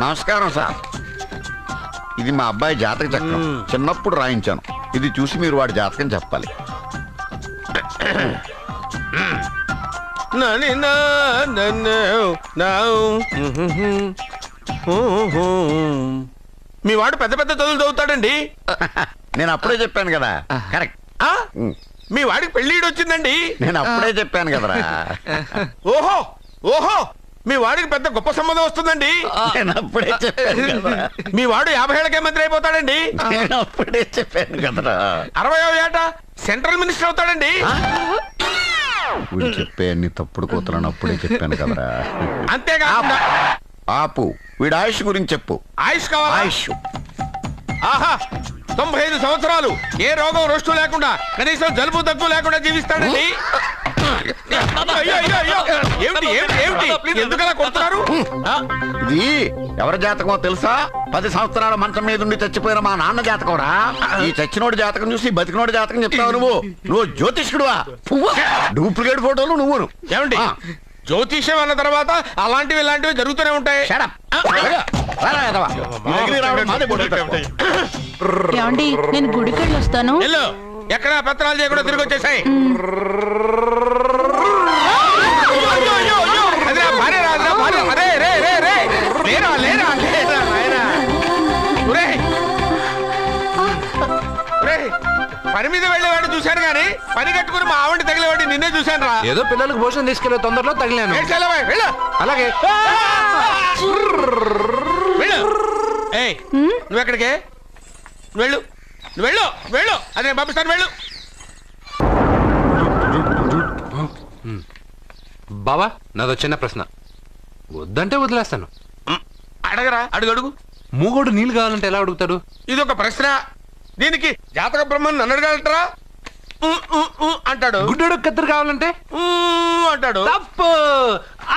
నమస్కారం సార్. ఇది మా అబ్బాయి జాతక చక్రం. చిన్నప్పుడు రాయించాను. ఇది చూసి మీరు వాడి జాతకం చెప్పాలి. మీ వాడు పెద్ద పెద్ద చదువులు చదువుతాడండి. నేను అప్పుడే చెప్పాను కదా. కరెక్ట్. మీ వాడికి పెళ్ళిడు వచ్చిందండి. నేను అప్పుడే చెప్పాను కదరా. ఓహో ఓహో మీ వాడికి పెద్ద గొప్ప సంబంధం వస్తుందండి. నేను అప్పుడే చెప్పాను కదా. మీ వాడు 50 ఏళ్ళకే మంత్రి అయిపోతాడండి. నేను అప్పుడే చెప్పాను కదరా. 60వ ఏట సెంట్రల్ మినిస్టర్ అవుతాడండి. వీడు చెప్పే అన్ని తప్పుడు కూతురని అప్పుడే చెప్పాను కదరా. అంతేకాకుండా ఆపు. వీడి ఆయుష్ గురించి చెప్పు. ఆయుష్ కావాలా? ఆయుష్ ఆహా 95 సంవత్సరాలు ఏ రోగం రొస్టు లేకుండా కనీసం జలుబు దగ్గు లేకుండా జీవిస్తాడండి. అయ్యో అయ్యో అయ్యో ఏమిటి ఏమిటి ఏమిటి ఎందుకలా కొడుతున్నారు? ఇది ఎవరి జాతకమో తెలుసా? 10 సంవత్సరాల మంచం మీద ఉండి చచ్చిపోయిన మా నాన్న జాతకం రా. ఈ చచ్చినోడి జాతకం చూసి బతికినోడి జాతకం చెప్తావు నువ్వు జ్యోతిష్కుడువా? డూప్లికేట్ ఫోటోలు నువ్వును. ఏమండి జ్యోతిష్యం అన్న తర్వాత అలాంటివి ఇలాంటివి జరుగుతూనే ఉంటాయి. ఏమండి నేను గుడికెళ్ళి వస్తాను. ఎక్కడ పత్రాలు చేయకుండా తిరిగి వచ్చేసాయి. పని మీద వెళ్ళేవాడిని చూశాను గానీ పని కట్టుకుని మా ఆవిడ తగిలేవాడిని నిన్నే చూశాను రా. ఏదో పిల్లలకు భోజనం తీసుకెళ్లే తొందరలో తగిలాను. అలాగే నువ్వెక్కడికే? వెళ్ళు వెళ్ళు వెళ్ళు. అదే పంపిస్తాను వెళ్ళు. బావా నాదో చిన్న ప్రశ్న. వద్దంటే వదిలేస్తాను. అడగరా అడుగు అడుగు. మూగోడు నీళ్ళు కావాలంటే ఎలా అడుగుతాడు? ఇది ఒక ప్రశ్న. దీనికి జాతక బ్రహ్మను నన్ను అడగలటరా? అంటాడు. గుడ్డోడు కత్తిరి కావాలంటే అంటాడు. తప్పు.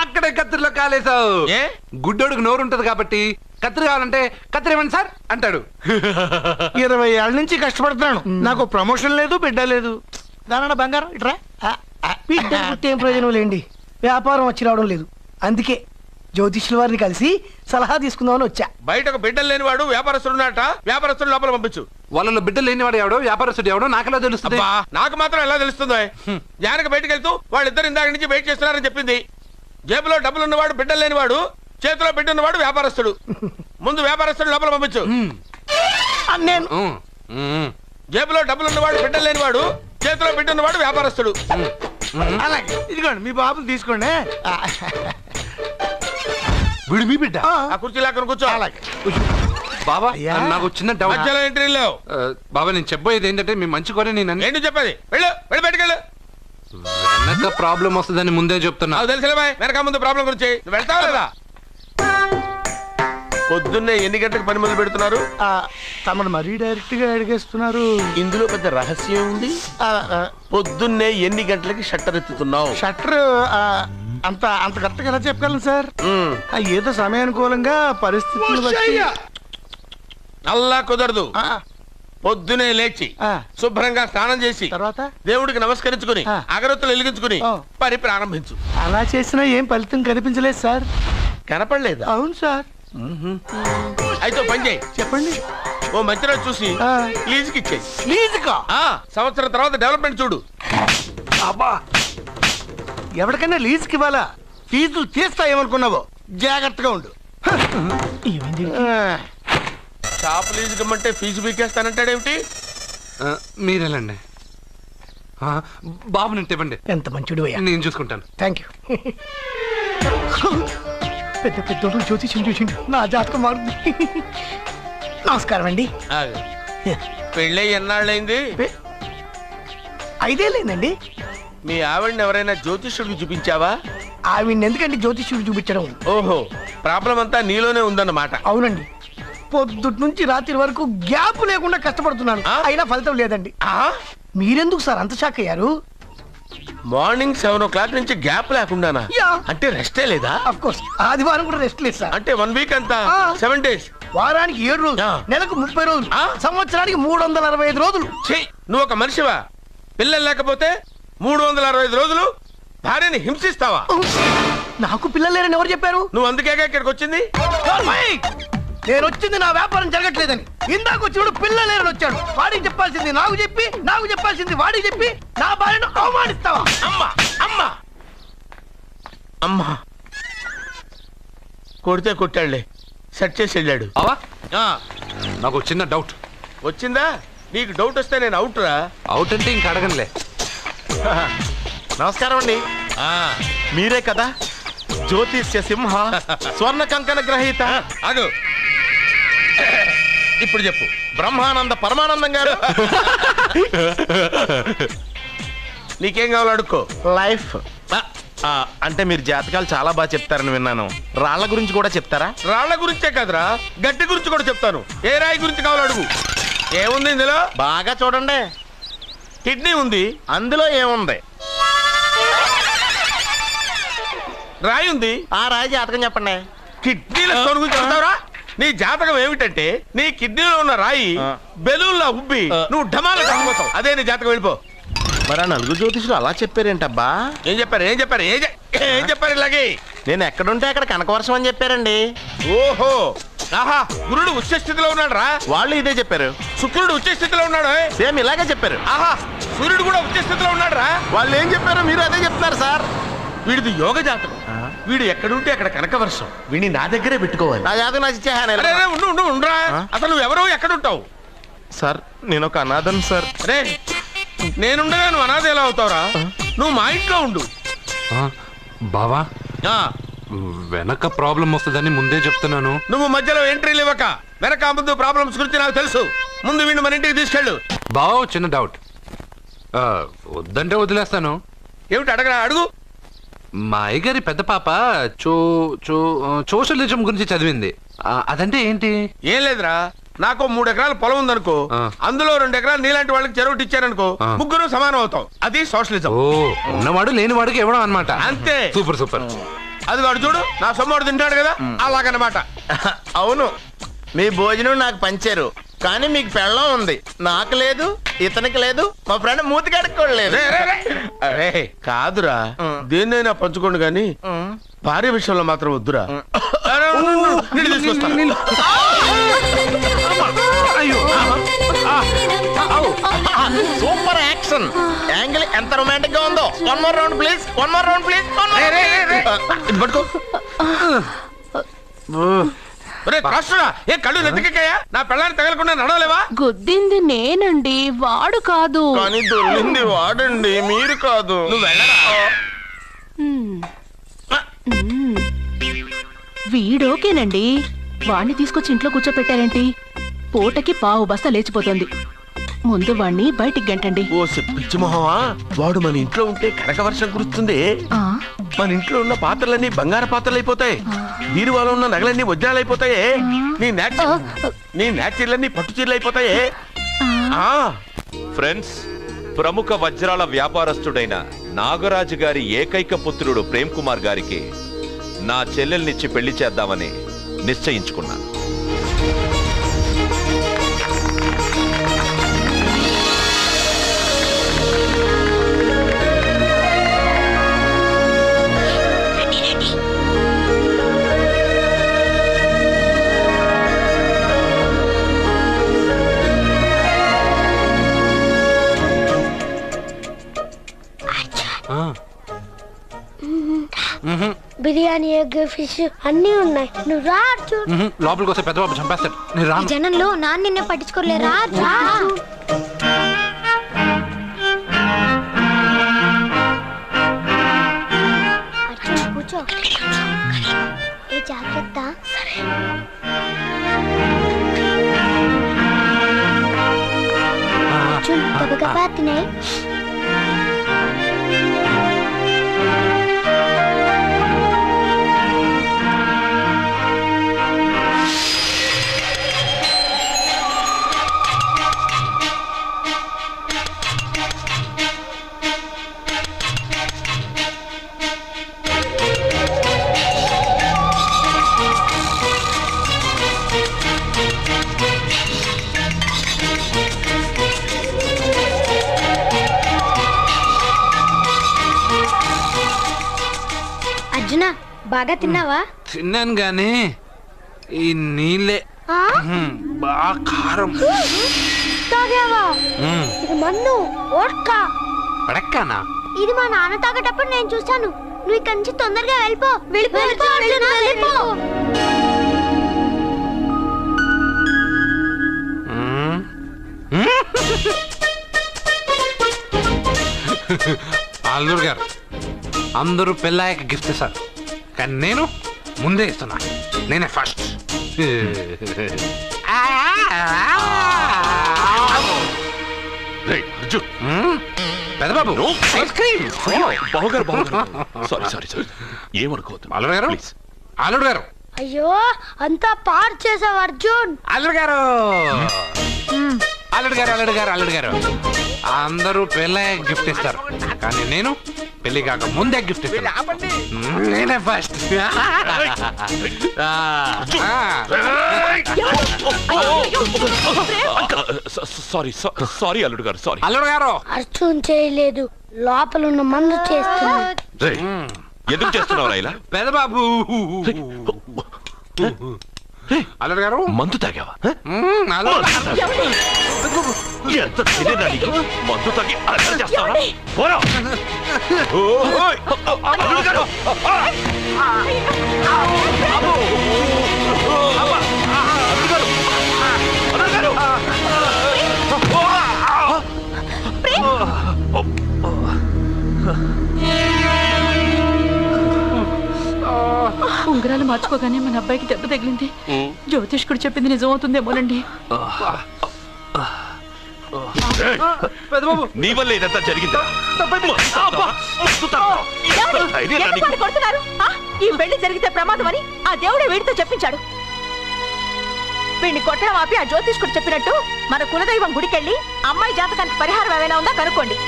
అక్కడే కత్తిరిలో కాలేసావు. ఏ గుడ్డోడుకు నోరు ఉంటది కాబట్టి కత్తిరి కావాలంటే కత్తిరి ఇవ్వండి సార్ అంటాడు. 20 ఏళ్ళ నుంచి కష్టపడుతున్నాను. నాకు ప్రమోషన్ లేదు, బిడ్డ లేదు. దానన్న బంగారం ఇట్రా. బిడ్డ పుట్టి ఏం ప్రయోజనం లేండి. వ్యాపారం వచ్చి రావడం లేదు. అందుకే జ్యోతిష్యుల వారిని కలిసి సలహా తీసుకుందామని వచ్చా. బయటకు బిడ్డలు లేనివాడు వ్యాపారస్తుడు ఉన్నట. వ్యాపారస్తుడు లోపల పంపించు. వాళ్ళలో బిడ్డలు లేనివాడు ఎవడో వ్యాపారస్తుడు ఎవడో నాకెలా తెలుస్తుంది? నాకు మాత్రం ఎలా తెలుస్తుందో? జానకి బయటకు వెళ్తూ వాళ్ళిద్దరు ఇందాక నుంచి వెయిట్ చేస్తున్నారని చెప్పింది. జేబులో డబ్బులు ఉన్నవాడు బిడ్డలు లేనివాడు, చేతిలో బిడ్డ ఉన్నవాడు వ్యాపారస్తుడు. ముందు వ్యాపారస్తుడు లోపల పంపించు. నేను జేబులో డబ్బులు ఉన్నవాడు బిడ్డలు లేనివాడు, చేతిలో బిడ్డ ఉన్నవాడు వ్యాపారస్తుడు. అలాగే ఇదిగోండి మీ బాబుని తీసుకోండి. వీడు మీ బిడ్డ? ఆ కుర్చీ లాక్కను కూర్చో. బాబా నాకు చిన్న డౌట్. మధ్యలో ఎంట్రీ లేవు. బాబా నేను చెప్పబోయేది ఏంటంటే మీ మంచి కోరే నేను ఏంటి చెప్పేది? వెళ్ళు వెళ్ళి బయటకు వెళ్ళు. వెనక ప్రాబ్లం వస్తుందని ముందే చెప్తున్నా. తెలుసులే బాయ్. వెనక ముందు ప్రాబ్లం గురించి నువ్వు వెళ్తావా లేదా? పొద్దున్నే ఎన్ని గంటలకు పని మొదలు పెడుతున్నారు? తమను మరీ డైరెక్ట్ గా అడిగేస్తున్నారు. ఇందులో పెద్ద రహస్యం ఉంది. పొద్దున్నే ఎన్ని గంటలకి షట్టర్ ఎత్తుతున్నావు? షట్టర్ అంత కరెక్ట్ గా ఎలా చెప్పగలను సార్? ఏదో సమయానుకూలంగా పరిస్థితులు బట్టి. అల్లా కుదరదు. పొద్దునే లేచి శుభ్రంగా స్నానం చేసి తర్వాత దేవుడికి నమస్కరించుకుని అగరొత్తులు వెలిగించుకుని పని ప్రారంభించు. అలా చేసినా ఏం ఫలితం కనిపించలేదు సార్. కనపడలేదు? అవును సార్. అయితే పని చేయి. చెప్పండి. ఓ మంచి రోజు చూసి లీజుకి ఇచ్చేయి. లీజుకా? సంవత్సరం తర్వాత డెవలప్మెంట్ చూడు. అబ్బా ఎవరికైనా లీజుకి ఇవ్వాలా? ఫీజులు తీస్తాయేమనుకున్నావో. జాగ్రత్తగా ఉండు. షాప్ లీజుకి ఇమ్మంటే ఫీజు పీకేస్తానంటాడేమిటి? మీరేలండి బాబు నేను ఇవ్వండి. ఎంత మంచిడు అయ్యా. నేను చూసుకుంటాను. Thank you. పెద్ద పెద్దోడు జ్యోతిష్యం చూసిండు. నా జాతకం మారుంది. నమస్కారం అండి. పెళ్ళై ఎన్నాళ్ళైంది? 5 ఏళ్ళైందండి. మీ ఆవిడని ఎవరైనా జ్యోతిష్యుడికి చూపించావా? ఆవిడ ఎందుకండి జ్యోతిష్యుడు చూపించడం? ఓహో ప్రాబ్లం అంతా నీలోనే ఉందన్నమాట. అవునండి. పొద్దుటి నుంచి రాత్రి వరకు గ్యాప్ లేకుండా కష్టపడుతున్నాను. అయినా ఫలితం లేదండి. మీరెందుకు సార్ అంత షాక్ అయ్యారు? మార్నింగ్ 7 o'clock నుంచి గ్యాప్ లేకుండానా? అంటే రెస్టే లేదా? ఆఫ్ కోర్స్ ఆదివారం కూడా రెస్ట్ లేదు సార్. అంటే 1 వీక్ అంతా 7 days. వారానికి 7 రోజులు, నెలకు 30 రోజులు, సంవత్సరానికి 365 రోజులు. నువ్వు ఒక మనిషివా? పిల్లలు లేకపోతే 365 రోజులు భార్యని హింసిస్తావా? నాకు పిల్లలు లేరని ఎవరు చెప్పారు? నువ్వు అందుకే ఇక్కడికి వచ్చింది. నేను వచ్చింది నా వ్యాపారం జరగట్లేదని. ఇందాక వచ్చినప్పుడు పిల్లలు లేరని వచ్చాడు. వాడికి చెప్పాల్సింది నాకు చెప్పి, నాకు చెప్పాల్సింది వాడికి చెప్పి నా భార్యను అవమానిస్తావా? అమ్మా అమ్మా అమ్మా కొడితే కొట్టాడులే, సెట్ చేసి వెళ్ళాడు. బావా ఆ, నాకు చిన్న డౌట్. వచ్చిందా? నీకు డౌట్ వస్తే నేను అవుట్ రా. అవుట్ అంటే ఇంక అడగనులే. నమస్కారం అండి. మీరే కదా జ్యోతిష్య సింహ స్వర్ణ కంకణ గ్రహీత? అదు ఇప్పుడు చెప్పు. బ్రహ్మానంద పరమానందం గారు. నీకేం కావాలో అడుక్కో. లైఫ్ అంటే మీరు జాతకాలు చాలా బాగా చెప్తారని విన్నాను. రాళ్ల గురించి కూడా చెప్తారా? రాళ్ల గురించే కదరా, గట్టి గురించి కూడా చెప్తాను. ఏ రాయి గురించి కావాలో అడుగు. ఏముంది ఇందులో? బాగా చూడండి. కిడ్నీ ఉంది. అందులో ఏముంది? రాయి ఉంది. ఆ రాయి జాతకం చెప్పండి. కిడ్నీల స్టోన్ గురించి చెప్తావురా? నీ జాతకం ఏమిటంటే నీ కిడ్నీలో ఉన్న రాయి బెలూన్లా ఉబ్బి నువ్వు ఢమాల చచ్చిపోతావు. అదే నీ జాతకం. వెళ్ళిపో. మరి ఆ నలుగురు జ్యోతిషులు అలా చెప్పారేంటబ్బా? ఏం చెప్పారు ఏం చెప్పారు ఇలాగే? నేను ఎక్కడుంటే అక్కడ కనకవర్షం అని చెప్పారండి. ఓహో, ఆహా, గురుడు ఉచ్చ స్థితిలో ఉన్నాడు రా. వాళ్ళు ఇదే చెప్పారు. శుక్రుడు ఉచ్చ స్థితిలో ఉన్నాడు. సేమ్ ఇలాగే చెప్పారు. ఆహా, సూర్యుడు కూడా ఉచ్చ స్థితిలో ఉన్నాడు రా. వాళ్ళు ఏం చెప్పారు మీరు అదే చెప్తున్నారు సార్. వీడిది యోగ జాతకం. వీడు ఎక్కడుంటే అక్కడ కనకవర్షం. వీడిని నా దగ్గరే పెట్టుకోవాలి. నా జాతకం నాకు ఇచ్చేహాను. అరే, ఉండురా. అసలు నువ్వెవరో ఎక్కడుంటావు? సార్ నేను ఒక అనాథం సార్. అరే, నేనుండగా నువ్వు అనాథ ఎలా అవుతావురా? నువ్వు మా ఇంట్లో ఉండు. బావా ఆ, వెనక ప్రాబ్లం వస్తుందని ముందే చెప్తున్నాను. నువ్వు మధ్యలో ఎంట్రీలు ఇవ్వక. వెనక ముందు ప్రాబ్లమ్స్ గురించి నాకు తెలుసు. ముందు వీడిని మన ఇంటికి తీసుకెళ్ళు. బావా చిన్న డౌట్. వద్దంటే వదిలేస్తాను. ఏమిటి అడగరా? అడుగు. మా అయ్యగారి పెద్ద పాప సోషలిజం గురించి చదివింది. అదంటే ఏంటి? ఏం లేదురా, నాకు 3 ఎకరాల పొలం ఉందనుకో, అందులో 2 ఎకరాలు నీలాంటి వాళ్ళకి చెరువు ఇచ్చారనుకో, ముగ్గురు సమానం అవుతాం. అది సోషలిజం. ఓ, ఉన్నవాడు లేనివాడికి ఇవ్వడం అన్నమాట. అంతే. Super super. అది వాడు చూడు, నా సొమ్మడు తింటాడు కదా, అలాగనమాట. అవును, మీ భోజనం నాకు పంచారు, కానీ మీకు పెళ్ళం ఉంది, నాకు లేదు, ఇతనికి లేదు, మా ఫ్రెండ్ మూతి కడుక్కోలేదు. అరే కాదురా, దేన్నైనా పంచుకోండి గాని భార్య విషయంలో మాత్రం వద్దురా. నీళ్ళు తీసుకొస్తాను. సూపర్ యాక్షన్ యాంగిల్ ఎంత రొమాంటిక్ గా ఉందో. One more round please, one more round please. ఇది పట్టుకో. ఏ కళ్ళు నెత్తికెక్కాయా? నా పెళ్ళాన్ని తగలకుండా నడవలేవా? గుద్దింది నేనండి, వాడు కాదు. కానీ దొల్లింది వాడండి, మీరు కాదు. నువ్వు వెళ్ళరా? వీడోకేనండి. వాణ్ణి తీసుకొచ్చి ఇంట్లో కూర్చోపెట్టారేంటి? పూటకి పావు బస్తా లేచిపోతుంది. ముందు వాణ్ణి బయటికి గంటండి. ఓ పిచ్చి మొహమా, వాడు మన ఇంట్లో ఉంటే కనక వర్షం కురుస్తుంది. మన ఇంట్లో ఉన్న పాత్రలన్నీ బంగారు పాత్రలు అయిపోతాయి. బీరువాలో ఉన్న నగలన్నీ వజ్రాలు అయిపోతాయి. నీ నాచీర్లన్నీ పట్టు చీరలు అయిపోతాయి. ఫ్రెండ్స్, ప్రముఖ వజ్రాల వ్యాపారస్తుడైన నాగరాజు గారి ఏకైక పుత్రుడు ప్రేమ్ కుమార్ గారికి నా చెల్లెల్నిచ్చి పెళ్లి చేద్దామని నిశ్చయించుకున్నాను. బిర్యానీ, ఎగ్, ఫిష్ అన్నీ ఉన్నాయి. నువ్వు రా చూడు. లోపలికి వస్తే పెద్ద బాబు చంపేస్తాడు. నేను రాను. జనంలో నాన్న నిన్నే పట్టించుకోలే. రా రా. అర్జున్ కూర్చో. ఏ జాగ్రత్త. అర్జున్ గబగబా తినే. బాగా తిన్నావా? తిన్నాను గానీ ఈ నీళ్ళే ఆ? బాగా కారం. తాగావా? ఇది మన్ను ఓట్కా. పడక్కనా? ఇది మా నాన్న తాగేటప్పుడు నేను చూశాను. నువ్వు ఇక్కడి నుంచి తొందరగా వెళ్ళిపో. వెళ్ళిపో అర్జున, వెళ్ళిపో. అల్లుడు గారు అందరూ పెళ్ళాయక గిఫ్ట్ ఇస్తారు, కానీ నేను ముందే ఇస్తున్నా. నేనే ఫస్ట్. పెద్దబాబు ఐస్ క్రీమ్. సారీ ఏమనుకోవద్దు. అల్లుడు గారు, అల్లుడు గారు, అయ్యో అంతా పాడు చేసావు అర్జున్. అల్లుడు గారు, అల్లుడు గారు, అల్లుడు గారు, అల్లుడు గారు, అందరూ పెళ్ళాయక గిఫ్ట్ ఇస్తారు, కానీ నేను పెళ్లి కాక ముందే గిఫ్ట్ ఇస్తాను. నేనే ఫస్ట్. సారీ అల్లుడు గారు, సారీ. అల్లుడు గారు, అర్జున్ చేయలేదు, లోపల ఉన్న మందు చేస్తుంది. ఎందుకు చేస్తున్నావు ఇలా? పెద్దబాబు. అల్లుడు గారు, మందు తాగావా? అల్లుడు గారు. ఎంత తెలియదా నీకు? మందు తాగి అల్లరి చేస్తావా? పోరా! ఓయ్! అల్లుడు గారు! అల్లుడు గారు! ఉంగరాలు మార్చుకోగానే మన అబ్బాయికి దెబ్బ తగిలింది. జ్యోతిష్కుడు చెప్పింది నిజమవుతుందేమోనండి. పెద్దబాబు, నీ వల్ల ఇదంతా జరిగింది. ఈ పెళ్లి జరిగితే ప్రమాదం అని ఆ దేవుడే వీడితో చెప్పించాడు. వీడిని కొట్టడం ఆపి ఆ జ్యోతిష్కుడు చెప్పినట్టు మన కులదైవం గుడికెళ్ళి అమ్మాయి జాతకానికి పరిహారం ఏమైనా ఉందా కనుక్కోండి.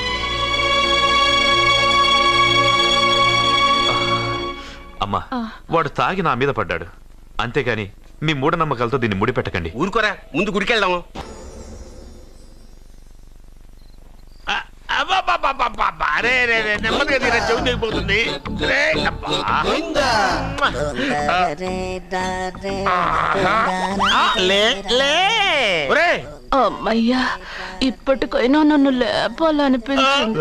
అమ్మా, వాడు తాగి నా మీద పడ్డాడు, అంతేగాని మీ మూఢనమ్మకాలతో దీన్ని ముడిపెట్టకండి. ఊరుకోరా, ముందు గుడికెళ్దాము. నెమ్మదిగా తీరా, చెవి తెగిపోతుంది. అమ్మయ్యా, ఇప్పటికైనా నన్ను లేపాలనిపించింది.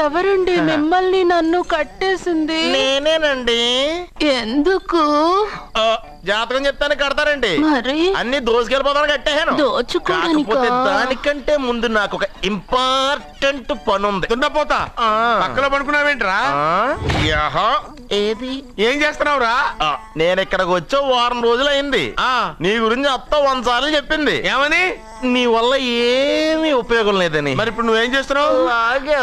ఎవరండి మిమ్మల్ని నన్ను కట్టేసింది? నేనేనండి. ఎందుకు? జాతకం చెప్తాను కడతారండి. మరి అన్ని దోసుకెళ్ళిపోతాను కట్టేహాను. దోచుకోవడానికా? కాకపోతే దానికంటే ముందు నాకు ఒక ఇంపార్టెంట్ పని ఉంది. దున్నపోతా పక్కలో పడుకున్నావేంట్రా? ఏది? ఏం చేస్తున్నావురా? నేను ఇక్కడికి వచ్చి వారం రోజులు అయింది. నీ గురించి అత్త 100 సార్లు చెప్పింది. ఏమని? నీ వల్ల ఏమీ ఉపయోగం లేదని. మరి ఇప్పుడు నువ్వేం చేస్తున్నావు? అలాగే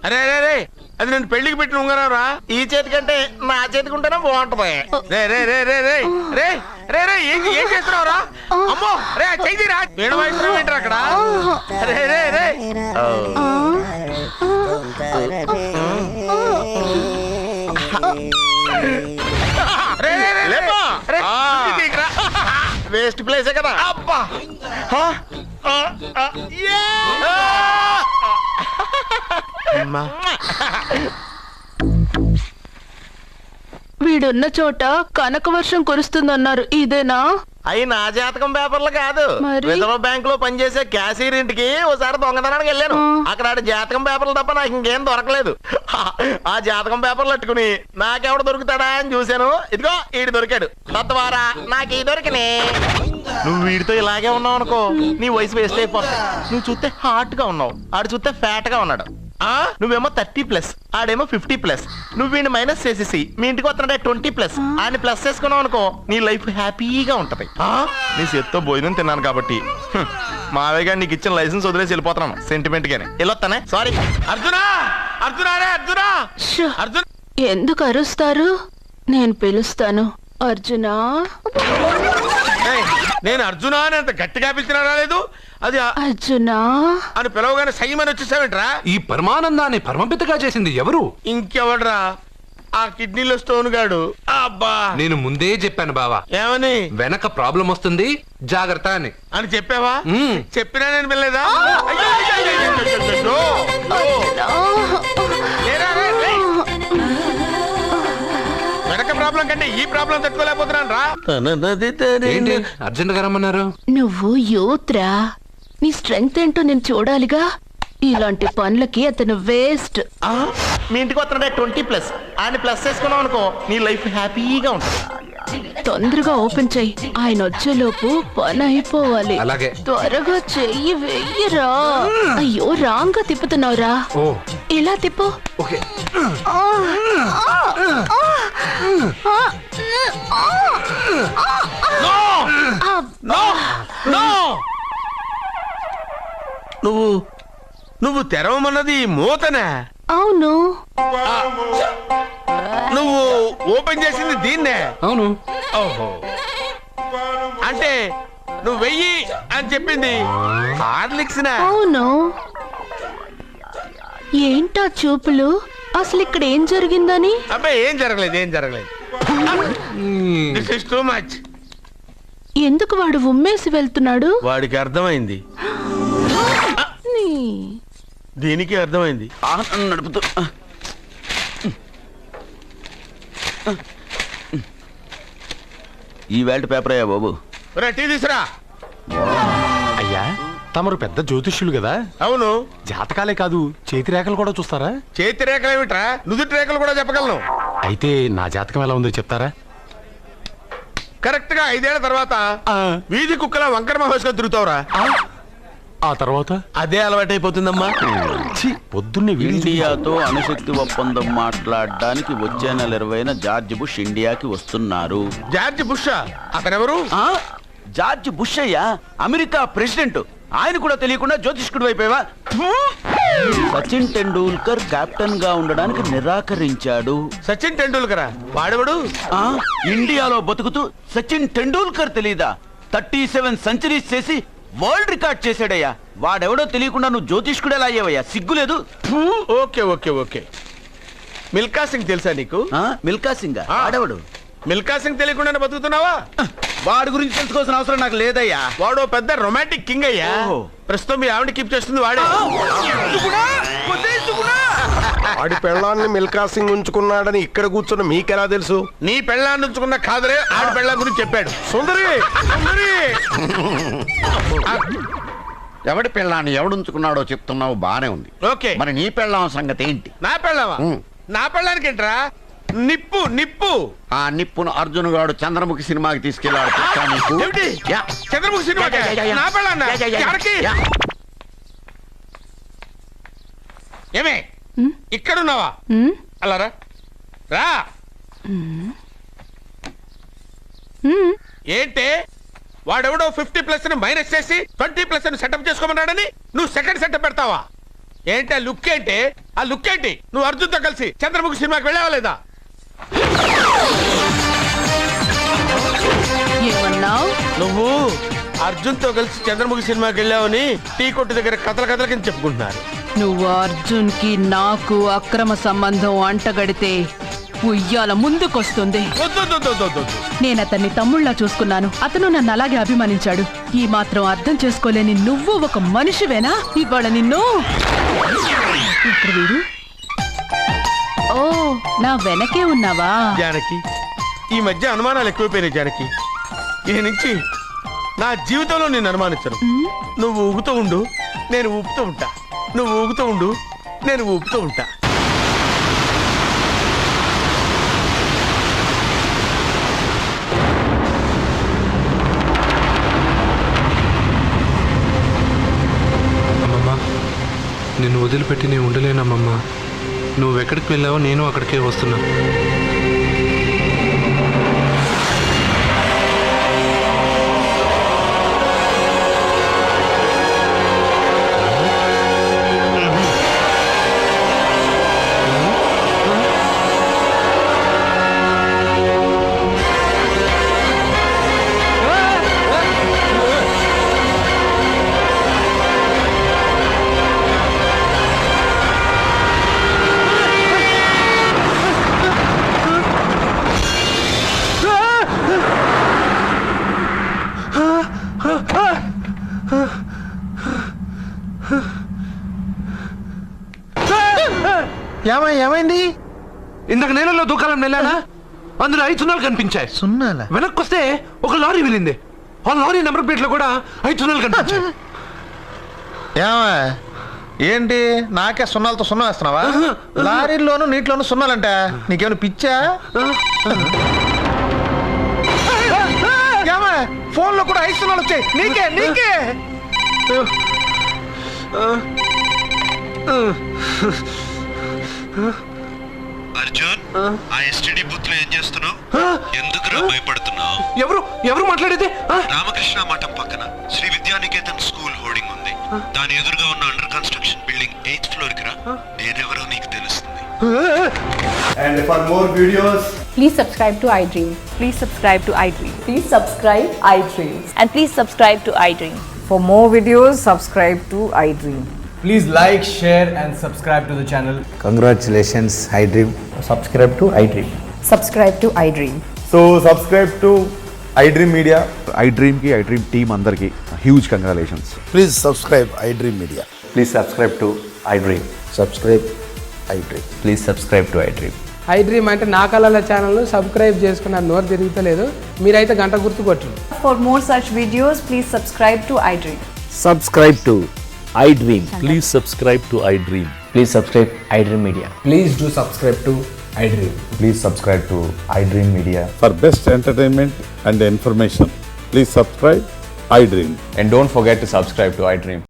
అరే అరే అరే, అది నేను పెళ్లికి పెట్టిన ఉంగరారా. ఈ చేతి కంటే నా చేతికి ఉంటేనే బాగుంటది. రే రే రే రే రే రే రే రే ఏం చేస్తున్నావురా? అమ్మో రే, చెయ్యిరా. వీణ వాయిస్తున్నావు ఏంట్రా అక్కడ? రే రే రే వేస్ట్ ప్లేసే కదా. అబ్బా! వీడున్న చోట కనక వర్షం కురుస్తుందన్నారు, ఇదేనా? అయి నా జాతకం పేపర్లు కాదు. మరి? రిజర్వ్ బ్యాంక్ లో పనిచేసే క్యాషియర్ ఇంటికి ఓసారి దొంగతనానికి వెళ్ళాను. అక్కడ ఆడి జాతకం పేపర్లు తప్ప నాకు ఇంకేం దొరకలేదు. ఆ జాతకం పేపర్లు పట్టుకుని నాకెవడు దొరుకుతాడా అని చూశాను. ఇదిగో ఈడు దొరికాడు. తత్వారా నాకు ఈ దొరికినే. నువ్వు వీడితో ఇలాగే ఉన్నావు అనుకో, నీ వయసు వేస్ట్ అయిపోతుంది. నువ్వు చూస్తే హాట్ గా ఉన్నావు, ఆడు చూస్తే ఫ్యాట్ గా ఉన్నాడు. నువ్వేమో 30+, ఆడేమో 50+. నువ్వు వీడిని మైనస్ చేసేసి మీ ఇంటికి వస్తున్నాడే 20+, ఆయన ప్లస్ చేసుకున్నావు అనుకో, నీ లైఫ్ హ్యాపీగా ఉంటది. నీ చేత్తో భోజనం తిన్నాను కాబట్టి మావయ్య గారు నీకు ఇచ్చిన లైసెన్స్ వదిలేసి వెళ్ళిపోతున్నాను సెంటిమెంట్ గానే. వెళ్ళొస్తానే. సారీ. అర్జునా, అర్జునా రే అర్జునా, అర్జున్. ఎందుకు అరుస్తారు? నేను పిలుస్తాను. అర్జునా. నేను అర్జునా అని అంత గట్టిగా పిలిచినా రాలేదు. అది అర్జునా అని పిలవగానే సైమని వచ్చేసావేంట్రా? ఈ పరమానందాన్ని పరమపితగా చేసింది ఎవరు? ఇంకెవడ్రా? ఆ కిడ్నీలో స్టోన్ గాడు. అబ్బా, నేను ముందే చెప్పాను బావా, ఏమని? వెనక ప్రాబ్లం వస్తుంది, జాగ్రత్త అని. అని చెప్పావా? చెప్పినా నేను వెళ్ళలేదా? లేరా, రే, రే. ప్రాబ్లం కంటే ఈ ప్రాబ్లం తట్టుకోలేకపోతున్నాను రా. ఏంటి అర్జెంట్ గా రమ్మన్నారు? నువ్వు యూత్రా, నీ స్ట్రెంగ్త్ ఏంటో నేను చూడాలిగా. ఇలాంటి పనులకి అతను వేస్ట్. మీ ఇంటికి వస్తున్నాడే 20+. ఆయన ప్లస్ చేసుకున్నావు అనుకో నీ లైఫ్ హ్యాపీగా ఉంటుంది. తొందరగా ఓపెన్ చెయ్యి, ఆయన వచ్చేలోపు పని అయిపోవాలి. అలాగే. త్వరగా చెయ్యి వెయ్యరా. అయ్యో రాంగ్ గా తిప్పుతున్నావురా. ఓ ఇలా తిప్పు. ఓకే. నువ్వు తెరవమన్నది మూతనే. అవును. నువ్వు ఓపెన్ చేసింది దీన్నే. అవును. ఓహో, అంటే నువ్వు వెయ్యి అని చెప్పింది హార్లిక్స్. అవును. ఏంటా చూపులు? అసలు ఇక్కడ ఏం జరిగిందని? అబ్బాయి ఏం జరగలేదు. This is too much. ఎందుకు వాడు ఉమ్మేసి వెళ్తున్నాడు? వాడికి అర్థమైంది, దీనికి అర్థమైంది. నడుపుతూ ఈ వేల్ట్ పేపర్ అయ్యా బాబు. టీ తీసురా. అయ్యా తమరు పెద్ద జ్యోతిష్యులు కదా, అవును. జాతకాలే కాదు చేతి రేఖలు కూడా చూస్తారా? చేతి రేఖలు ఏమిట్రా, నుదుటి రేఖలు కూడా చెప్పగలను. అయితే నా జాతకం ఎలా ఉందో చెప్తారా? కరెక్ట్ గా 5 ఏళ్ల తర్వాత వీధి కుక్కల వంకర మహేష్గా తిరుగుతావురా. ఆ తర్వాత అదే అలవాటైపోతుందమ్మా. పొద్దున్నే ఇండియాతో అణుశక్తి ఒప్పందం మాట్లాడడానికి వచ్చే నెల 20న జార్జ్ బుష్ ఇండియాకి వస్తున్నారు. జార్జ్ బుష్ అతనెవరు? జార్జ్ బుష్ అయ్యా, అమెరికా ప్రెసిడెంట్. ఆయన కూడా తెలియకుండా జ్యోతిష్కుడు వైపోయావా? సచిన్ టెండూల్కర్ కెప్టెన్ గా ఉండడానికి నిరాకరించాడు. సచిన్ టెండూల్కరా? వాడెవడు? ఇండియాలో బతుకుతూ సచిన్ టెండూల్కర్ తెలీదా? 37 సెంచరీస్ చేసి వరల్డ్ రికార్డ్ చేశాడయ్యా. వాడెవడో తెలియకుండా నువ్వు జ్యోతిష్కుడు ఎలా అయ్యావయ్యా? సిగ్గులేదు. ఓకే. మిల్కా సింగ్ తెలుసా నీకు? మిల్కా సింగ్ వాడెవడు? మిల్కా సింగ్ తెలియకుండానే బతుకుతున్నావా? వాడి గురించి తెలుసుకోవాల్సిన అవసరం నాకు లేదయ్యా. వాడు పెద్ద రొమాంటిక్ కింగ్ అయ్యా. ప్రస్తుతం మీ ఆవిడ కీప్ చేస్తుంది వాడే. ఆడి పెళ్ళాన్ని మిల్కా సింగ్ ఉంచుకున్నాడని ఇక్కడ కూర్చున్న మీకెలా తెలుసు? నీ పెళ్ళాన్ని ఉంచుకున్న కాదరే, ఆడి పెళ్ళ గురించి చెప్పాడు. సుందరి ఎవడి పెళ్ళాన్ని ఎవడుంచుకున్నాడో చెప్తున్నావు, బానే ఉంది. ఓకే, మరి నీ పెళ్ళాం సంగతి ఏంటి? నా పెళ్ళావా? నా పెళ్ళానికి ఏంట్రా? నిప్పు. ఆ నిప్పును అర్జున్ గాడు చంద్రముఖి సినిమాకి తీసుకెళ్ళాడు. తెలుసా నీకు? ఏమిటి? చంద్రముఖి సినిమా? నా పెళ్ళాన్నా? ఏమే ఇక్కడున్నావా? అలా రా. ఏంటే వాడెవడో 50+ మైనస్ చేసి 20+ సెటప్ చేసుకోమన్నాడని నువ్వు సెకండ్ సెటప్ పెడతావా? ఏంటి ఆ లుక్? ఏంటి ఆ లుక్? ఏంటి నువ్వు అర్జున్తో కలిసి చంద్రముఖి సినిమాకి వెళ్ళావా లేదా? నువ్వు అర్జున్తో కలిసి చంద్రముఖి సినిమాకి వెళ్ళావని టీ కొట్టు దగ్గర కథల కింద చెప్పుకుంటున్నారు. నువ్వు అర్జున్ కి నాకు అక్రమ సంబంధం అంటగడితే ఉయ్యాల ముందుకొస్తుంది. నేను అతన్ని తమ్ముళ్ళ చూసుకున్నాను. అతను నన్ను అలాగే అభిమానించాడు. ఈ మాత్రం అర్థం చేసుకోలేని నువ్వు ఒక మనిషివేనా? ఇవాళ నిన్ను ఇక్కడ వీడు. ఓ, నా వెనకే ఉన్నావా? జానకి, ఈ మధ్య అనుమానాలు ఎక్కువైపోయినాయి జానకి. ఈ నుంచి నా జీవితంలో నేను అనుమానించను. నువ్వు ఊగుతూ ఉండు, నేను ఊపుతూ ఉంటా. నువ్వు ఊగుతూ ఉండు, నేను ఊపుతూ ఉంటా. అమ్మమ్మ, నిన్ను వదిలిపెట్టి నేను ఉండలేనమ్మమ్మ. నువ్వెక్కడికి వెళ్ళావో నేను అక్కడికే వస్తున్నా. ఏమైంది? ఇందాక నేలలో దూకాలని వెళ్ళానా? అందులో 5 సున్నాలు కనిపించాయి. సున్నాలా? వెనక్కి వస్తే ఒక లారీ వెళ్ళింది. ఆ లారీ నెంబర్ ప్లేట్ లో కూడా 5 సున్నాలు కనిపించాయి. ఏమా ఏంటి నాకే సున్నాలతో సున్నా వేస్తున్నావా? లారీల్లోనూ నీటిలోనూ సున్నాలంట. నీకేమైనా పిచ్చా? ఏమా ఫోన్ లో కూడా 5 సున్నాలు వచ్చాయి. నీకే అర్జున్, ఆ ఎస్టీడీ బూత్ లో ఏం చేస్తున్నావు? ఎందుకురా భయపడుతున్నావు? ఎవరు మాట్లాడేది? రామకృష్ణ మఠం పక్కన శ్రీ విద్యానికేతన్ స్కూల్ హోర్డింగ్ ఉంది. దాని ఎదురుగా ఉన్న under construction building 8th floor కి రా. నేనెవరో నీకు తెలుస్తుంది. And for more videos, please subscribe to iDream. Please subscribe to iDream. Please subscribe iDream. And please subscribe to iDream. For more videos, subscribe to iDream. please like, share, and subscribe to the channel. Congratulations, iDream. Subscribe to iDream. Subscribe to iDream. So subscribe to iDream Media. iDream ki iDream team andarki huge congratulations. Please subscribe iDream Media. Please subscribe to iDream. Subscribe iDream. Please subscribe to iDream. iDream అంటే నా కళల channel subscribe చేసుకున్న నోరు తిరుగుతలేదు. మీరైతే గంట గుర్తు కొట్టండి. For more such videos, please subscribe to iDream. Subscribe to iDream. Please subscribe to iDream. Please subscribe iDream Media. Please do subscribe to iDream. Please subscribe to iDream Media. For best entertainment and information, please subscribe iDream. And don't forget to subscribe to iDream.